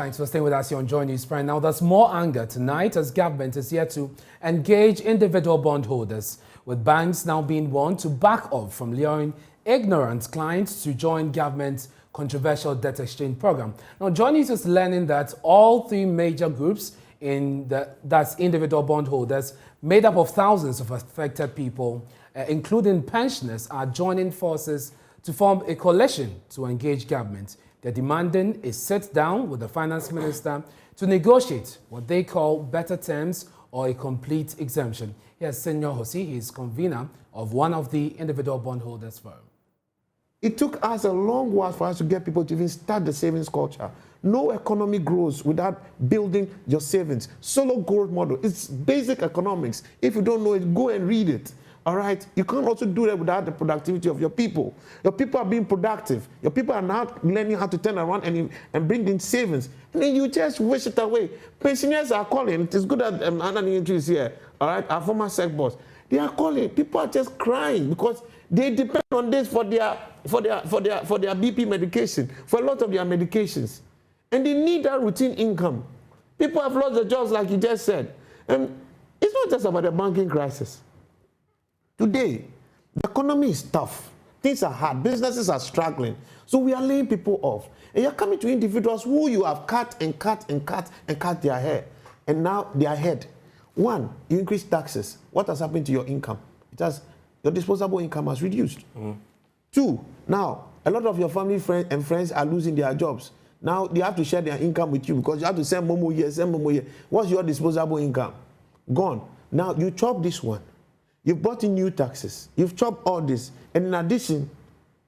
Thanks for staying with us here on Joy News Prime. Now, there's more anger tonight as government is here to engage individual bondholders, with banks now being warned to back off from luring ignorant clients to join government's controversial debt exchange program. Now, Joy News is learning that all three major groups that's individual bondholders, made up of thousands of affected people, including pensioners, are joining forces to form a coalition to engage government. They're demanding a sit-down with the finance minister to negotiate what they call better terms or a complete exemption. Here's Senor Hosi, he's convener of one of the individual bondholders firm. It took us a long while for us to get people to even start the savings culture. No economy grows without building your savings. Solo growth model, it's basic economics. If you don't know it, go and read it. All right? You can't also do that without the productivity of your people. Your people are being productive. Your people are now learning how to turn around and bring in savings. And then you just wish it away. Pensioners are calling. It is good that Anani is here. All right? Our former sec boss. They are calling. People are just crying because they depend on this for their BP medication, for a lot of their medications. And they need that routine income. People have lost their jobs, like you just said. And it's not just about the banking crisis. Today, the economy is tough. Things are hard. Businesses are struggling. So we are laying people off. And you're coming to individuals who you have cut their hair. And now they are ahead. One, you increase taxes. What has happened to your income? Your disposable income has reduced. Two, now, a lot of your family friends are losing their jobs. Now they have to share their income with you because you have to send Momo here. What's your disposable income? Gone. Now you chop this one. You've brought in new taxes. You've chopped all this. And in addition,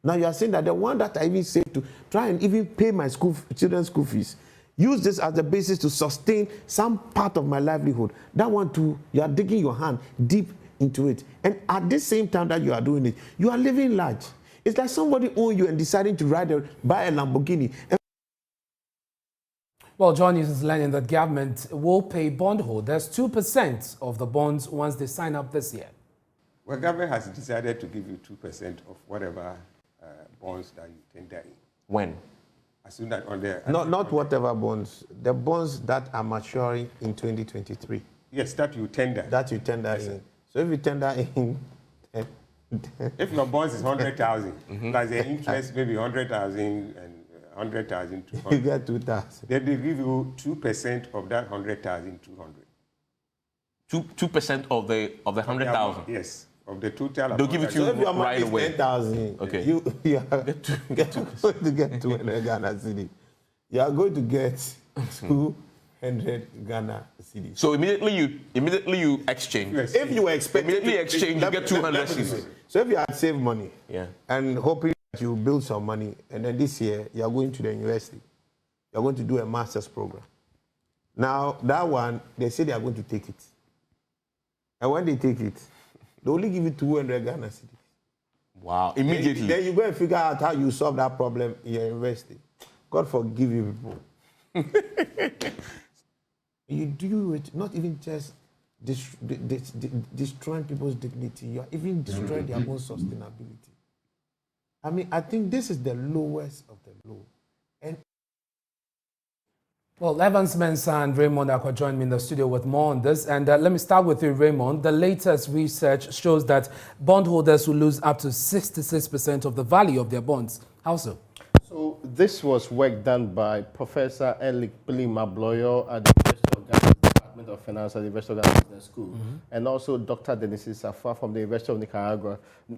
now you are saying that the one that I even saved to try and even pay my children's school fees, use this as the basis to sustain some part of my livelihood. That one too, you are digging your hand deep into it. And at the same time that you are doing it, you are living large. It's like somebody owns you and deciding to buy a Lamborghini. Well, Joy News is learning that government will pay bondholders 2% of the bonds once they sign up this year. Well, government has decided to give you 2% of whatever bonds that you tender in. When? As soon as on the... Not whatever bonds. The bonds that are maturing in 2023. Yes, that you tender. That you tender in. So if you tender in... if your bonds is 100,000, plus the interest maybe 100,000 and 100,000 200. You get 2,000. Then they give you 2% of that 100,000 200. 2% of the 100,000. Yes, of the total. They'll give it to you so if your right money away. is 10,000. Okay. You are going to get 200 Ghana cedi. You are going to get 200 Ghana cedi. So immediately you exchange. Yes. If you were expecting Immediately exchange, you get 200 cedi. So if you had saved money, Yeah. and hoping that you build some money, and then this year you are going to the university, you are going to do a master's program. Now that one, they say they are going to take it, and when they take it, they only give you 200 Ghana cedi. Wow! Immediately. Then you go and figure out how you solve that problem in your university. God forgive you people. You do it, not even just destroying people's dignity, you are even destroying their own sustainability. I mean, I think this is the lowest of the low. And Well, Evans Mensah and Raymond Akwa joined me in the studio with more on this. And let me start with you, Raymond. The latest research shows that bondholders will lose up to 66% of the value of their bonds. How so? So this was work done by Professor Elik Billy Mabloyo at the University of Ghana Department of Finance at the University of Ghana Business School, and also Dr. Dennis Safa from the University of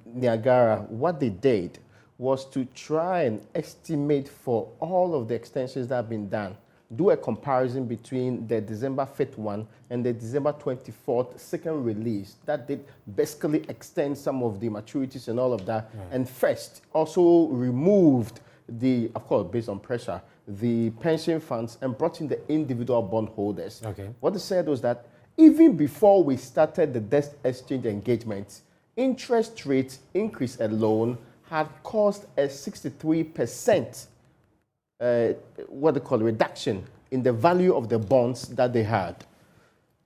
Niagara. What they did was to try and estimate for all of the extensions that have been done, do a comparison between the December 5th one and the December 24th second release that did basically extend some of the maturities and all of that, and first also removed the, of course, based on pressure, the pension funds and brought in the individual bondholders. Okay. What they said was that even before we started the debt exchange engagement, interest rate increase alone had caused a 63% reduction in the value of the bonds that they had.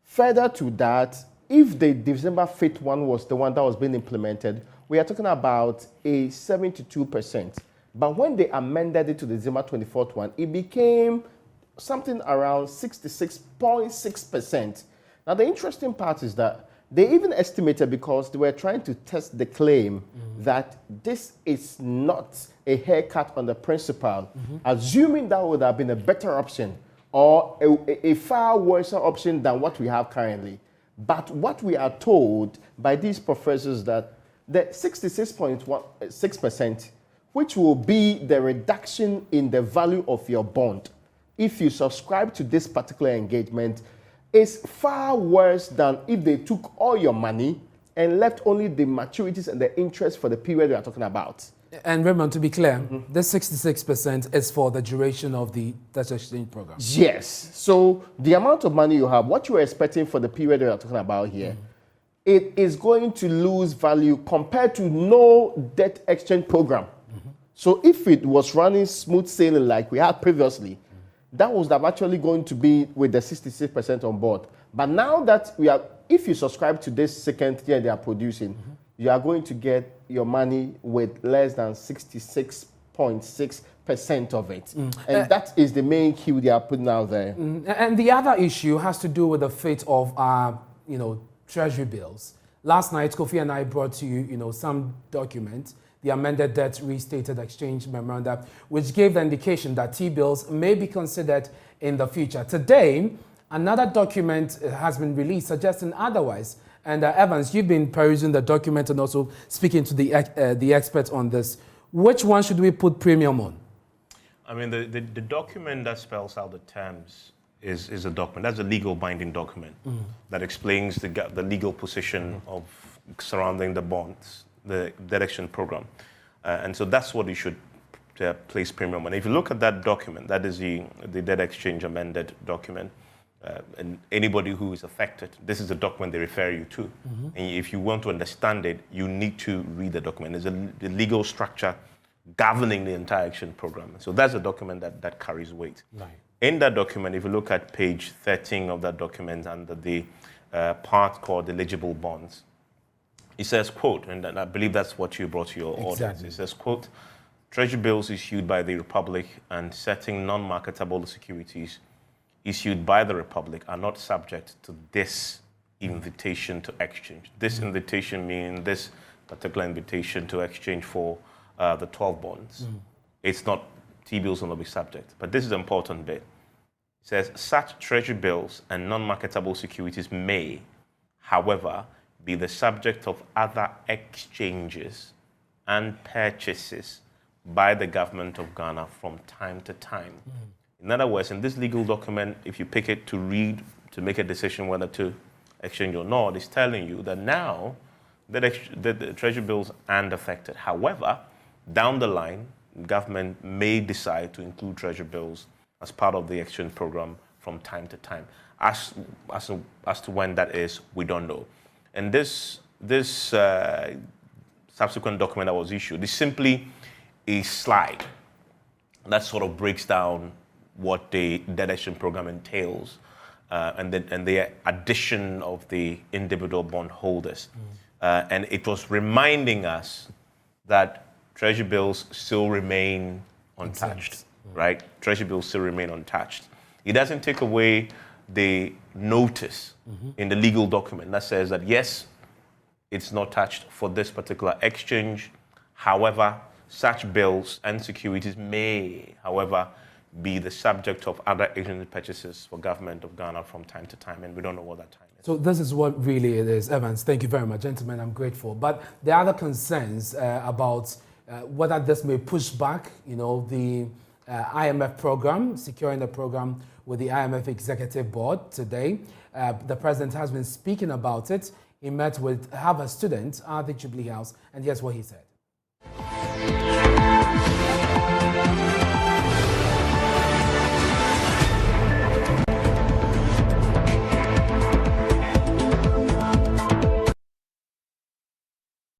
Further to that, if the December 5th one was the one that was being implemented, we are talking about a 72%. But when they amended it to the December 24th one, it became something around 66.6%. Now, the interesting part is that they even estimated, because they were trying to test the claim that this is not a haircut on the principal, assuming that would have been a better option or a far worse option than what we have currently. But what we are told by these professors that the 66.6%, which will be the reduction in the value of your bond if you subscribe to this particular engagement, is far worse than if they took all your money and left only the maturities and the interest for the period we are talking about. And Raymond, to be clear, this 66% is for the duration of the Dutch exchange program. Yes. So the amount of money you have, what you are expecting for the period we are talking about here, it is going to lose value compared to no debt exchange program. So if it was running smooth sailing like we had previously, that was actually going to be with the 66% on board. But now that we are, if you subscribe to this second tier they are producing, you are going to get your money with less than 66.6% of it. And that is the main cue they are putting out there. And the other issue has to do with the fate of our, Treasury bills. Last night, Kofi and I brought to you, some document, the amended debt restated exchange memorandum, which gave the indication that T-bills may be considered in the future. Today, another document has been released suggesting otherwise. And Evans, you've been perusing the document and also speaking to the experts on this. Which one should we put premium on? I mean, the document that spells out the terms is a document. That's a legal binding document that explains the legal position of surrounding the bonds, the debt exchange program. And so that's what you should place premium on. If you look at that document, that is the debt exchange amended document, and anybody who is affected, this is the document they refer you to. And if you want to understand it, you need to read the document. There's the legal structure governing the entire action program. So that's a document that carries weight. Right. In that document, if you look at page 13 of that document under the part called eligible bonds, it says, quote, and I believe that's what you brought to your audience. It says, quote, Treasury bills issued by the Republic and certain non-marketable securities issued by the Republic are not subject to this invitation to exchange. This invitation means this particular invitation to exchange for the 12 bonds. It's not, T-bills will not be subject. But this is the important bit. It says, such Treasury bills and non-marketable securities may, however, be the subject of other exchanges and purchases by the government of Ghana from time to time. In other words, in this legal document, if you pick it to read, to make a decision whether to exchange or not, it's telling you that now the Treasury bills aren't affected. However, down the line, government may decide to include Treasury bills as part of the exchange program from time to time. As to when that is, we don't know. And this subsequent document that was issued is simply a slide that sort of breaks down what the debt exchange program entails, and the addition of the individual bondholders. And it was reminding us that Treasury bills still remain untouched, right? Treasury bills still remain untouched. It doesn't take away the notice in the legal document that says that, yes, it's not touched for this particular exchange. However, such bills and securities may, however, be the subject of other exchange purchases for government of Ghana from time to time, and we don't know what that time is. So this is what really it is. Evans, thank you very much. Gentlemen, I'm grateful. But there are other concerns about whether this may push back, the IMF program, securing the program with the IMF Executive Board today. The president has been speaking about it. He met with Harvard students at the Jubilee House, and here's what he said.